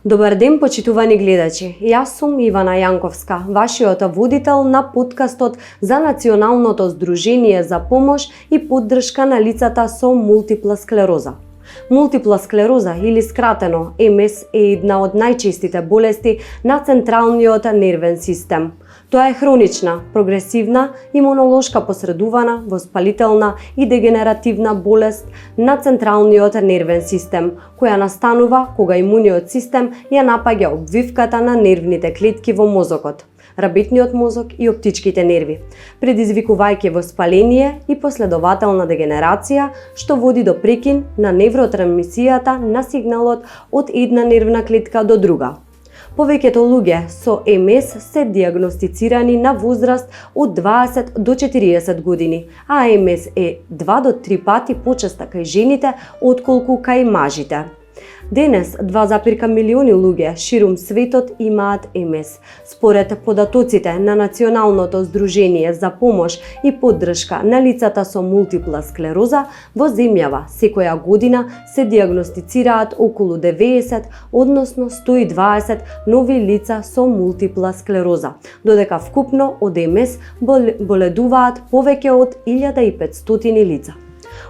Добар ден, почитувани гледачи. Јас сум Ивана Јанковска, вашиот водител на подкастот за Националното здружение за помош и поддршка на лицата со мултипла склероза. Мултипла склероза или скратено МС е една од најчестите болести на централниот нервен систем. Тоа е хронична, прогресивна, имунолошка посредувана, воспалителна и дегенеративна болест на централниот нервен систем, која настанува кога имуниот систем ја напаѓа обвивката на нервните клетки во мозокот, рабитниот мозок и оптичките нерви, предизвикувајќи воспаление и последователна дегенерација, што води до прекин на невротрансмисијата на сигналот од една нервна клетка до друга. Повеќето луѓе со МС се дијагностицирани на возраст од 20 до 40 години, а МС е 2 до 3 пати почеста кај жените отколку кај мажите. Денес 2,1 милиони луѓе ширум светот имаат МС. Според податоците на Националното здружение за помош и поддршка на лицата со мултипла склероза, во земјава секоја година се дијагностицираат околу 90, односно 120 нови лица со мултипла склероза, додека вкупно од МС боледуваат повеќе од 1500 лица.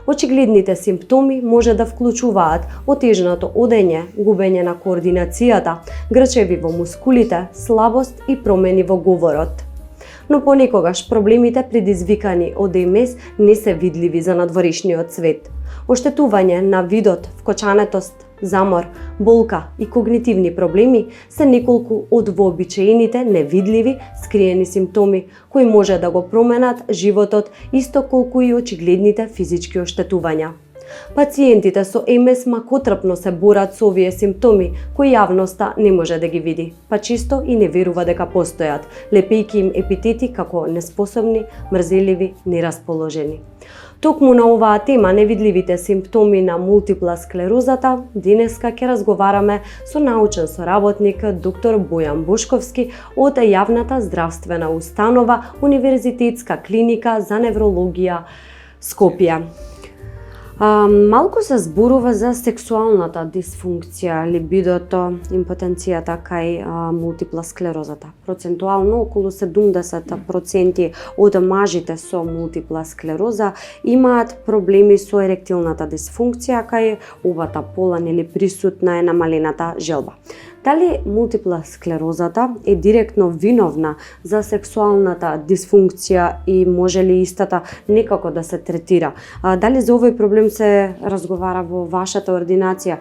Очигледните симптоми може да вклучуваат отежнато одење, губење на координацијата, грчеви во мускулите, слабост и промени во говорот. Но понекогаш проблемите предизвикани од МС не се видливи за надворешниот свет. Оштетување на видот, вкочанетост, замор, болка и когнитивни проблеми се неколку од вообичаените невидливи, скриени симптоми кои може да го променат животот исто колку и очигледните физички оштетувања. Пациентите со МС макотрпно се борат со овие симптоми кои јавноста не може да ги види, па чисто и не верува дека постојат, лепејќи им епитети како неспособни, мрзеливи, нерасположени. Токму на оваа тема, невидливите симптоми на мултипла склерозата, денеска ќе разговараме со научен соработник доктор Бојан Бошковски од јавната здравствена установа Универзитетска клиника за неврологија Скопје. Малку се зборува за сексуалната дисфункција, либидото, импотенцијата кај мултипла склерозата. Процентуално околу 70% од мажите со мултипла склероза имаат проблеми со еректилната дисфункција, кај обата пола нели присутна е намалената желба. Дали мултипла склерозата е директно виновна за сексуалната дисфункција и може ли истата некако да се третира? Дали за овој проблем се разговара во вашата ординација?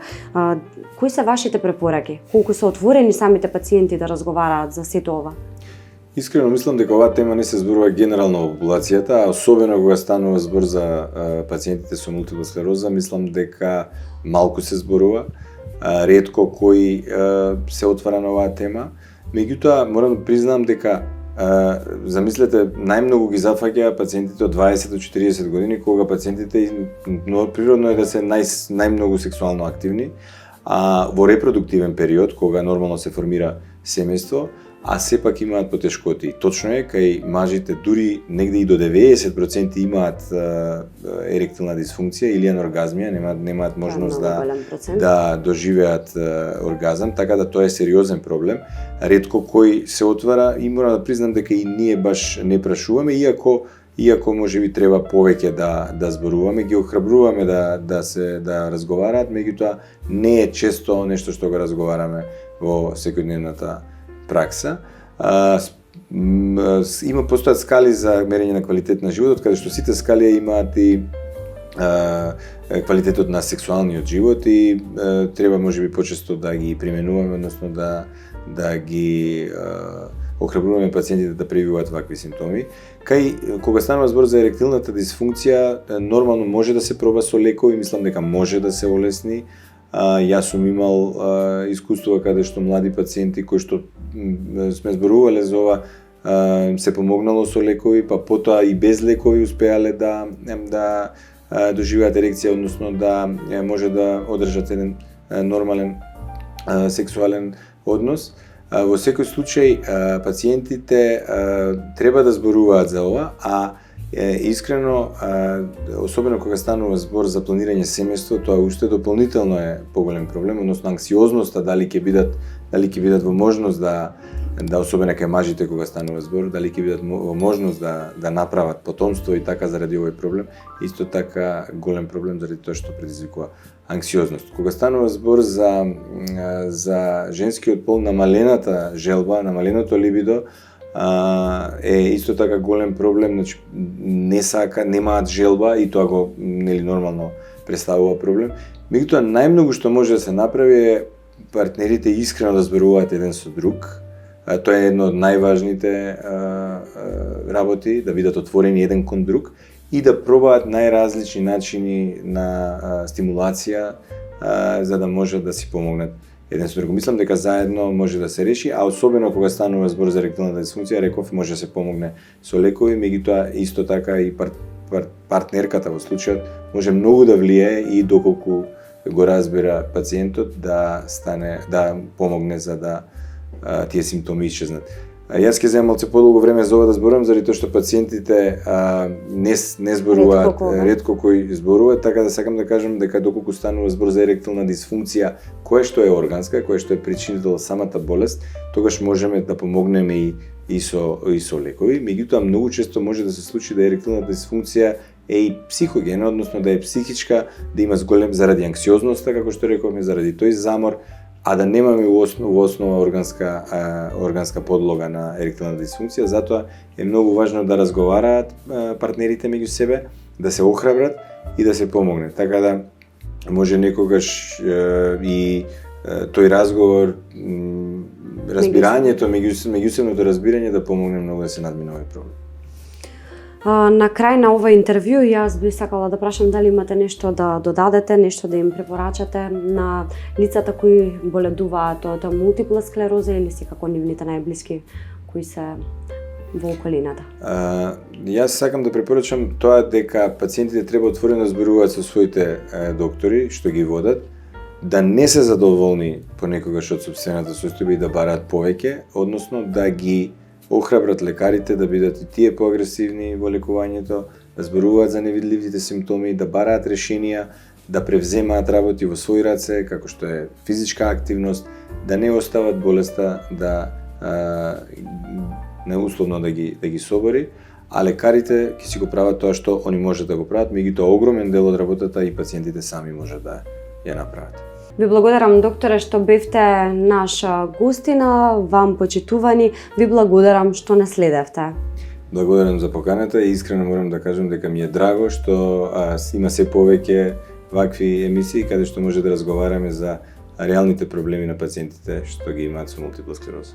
Кои се вашите препораки? Колку се отворени самите пациенти да разговараат за сето ова? Искрено мислам дека оваа тема не се зборува генерално во популацијата, а особено кога станува збор за пациентите со мултипла склероза, мислам дека малку се зборува. Ретко кој се отвара на оваа тема. Меѓутоа, морам да признам дека замислете, најмногу ги зафаќа пациентите од 20 до 40 години, кога пациентите природно е да се најмногу сексуално активни, а во репродуктивен период, кога нормално се формира семејство, а сепак имаат потешкоти. Точно е, кај мажите дури негде и до 90% имаат еректилна дисфункција или аноргазмија, немаат можност да доживеат оргазам, така да тоа е сериозен проблем. Ретко кој се отвара и мора да признам дека и ние баш не прашуваме, иако можеби треба повеќе да зборуваме, ги охрабруваме да разговараат, меѓутоа не е често нешто што го разговараме во секојдневната пракса. Постојат скали за мерење на квалитет на животот, каде што сите скали имаат и квалитетот на сексуалниот живот и треба можеби почесто да ги применуваме, односно да ги охрабруваме пациентите да прививаат вакви симптоми. Кога станува збор за еректилната дисфункција, нормално може да се проба со лекови, мислам дека може да се олесни. Јас сум имал искуство каде што млади пациенти кои што сме зборувале за ова се помогнало со лекови, па потоа и без лекови успеале да доживеат ерекција, односно да може да одржат еден нормален сексуален однос. Во секој случај пациентите треба да зборуваат за ова, а Искрено, особено кога станува збор за планирање семејство, тоа уште дополнително е поголем проблем, односно анксиозноста, дали ќе бидат во можност да особено кај мажите кога станува збор, дали ќе бидат во можност да направат потомство и така заради овој проблем, исто така голем проблем заради тоа што предизвикува анксиозност. Кога станува збор за женскиот пол, намалената желба, намаленото либидо, е исто така голем проблем, значи немаат желба и тоа го нормално представува проблем. Меѓутоа најмногу што може да се направи е партнерите искрено да зборуваат еден со друг. Тоа е едно од најважните работи, да бидат отворени еден кон друг и да пробаат најразлични начини на стимулација за да може да си помогнат еден со друг. Мислам дека заедно може да се реши, а особено кога станува збор за еректилната дисфункција, реков може да се помогне со лекови, меѓутоа исто така и партнерката во случајот може многу да влијае и доколку го разбира пациентот да помогне за да тие симптоми исчезнат. Јас ќе земам малце подолго време за ова да зборувам, заради тоа што пациентите не зборуваат, ретко кој зборува, така да сакам да кажам дека доколку станува збор за еректилна дисфункција, која што е органска, која што е причинител самата болест, тогаш можеме да помогнеме и со лекови. Меѓутоа многу често може да се случи да еректилната дисфункција е и психогена, односно да е психичка, да има зголем заради анксиозноста, како што рековме, заради тој замор, а да немаме во основа органска подлога на еректилна дисфункција. Затоа е многу важно да разговараат партнерите меѓу себе, да се охрабрат и да се помогне. Така да може некогаш и тој разговор, разбирањето, меѓусебното разбирање да помогне многу да се надмине овој проблем. На крај на ова интервју, јас би сакала да прашам дали имате нешто да додадете, нешто да им препорачате на лицата кои боледуваат од мултипла склероза или секако нивните најблиски кои се во околината. Јас сакам да препорачам тоа дека пациентите треба отворено да зборуваат со своите доктори што ги водат, да не се задоволни понекогаш од сопствената состојба и да бараат повеќе, односно да ги охрабрат лекарите да бидат и тие поагресивни во лекувањето, да зборуваат за невидливите симптоми, да бараат решенија, да превземаат работи во своји раце, како што е физичка активност, да не остават болеста неусловно да ги собори, а лекарите ќе си го прават тоа што они можат да го прават, меѓутоа огромен дел од работата и пациентите сами можат да ја направат. Ви благодарам, докторе, што бевте наша гостина, вам почитувани, ви благодарам што не следевте. Благодарам за поканата и искрено морам да кажам дека ми е драго што има се повеќе вакви емисии каде што може да разговараме за реалните проблеми на пациентите што ги имаат со мултипла склероза.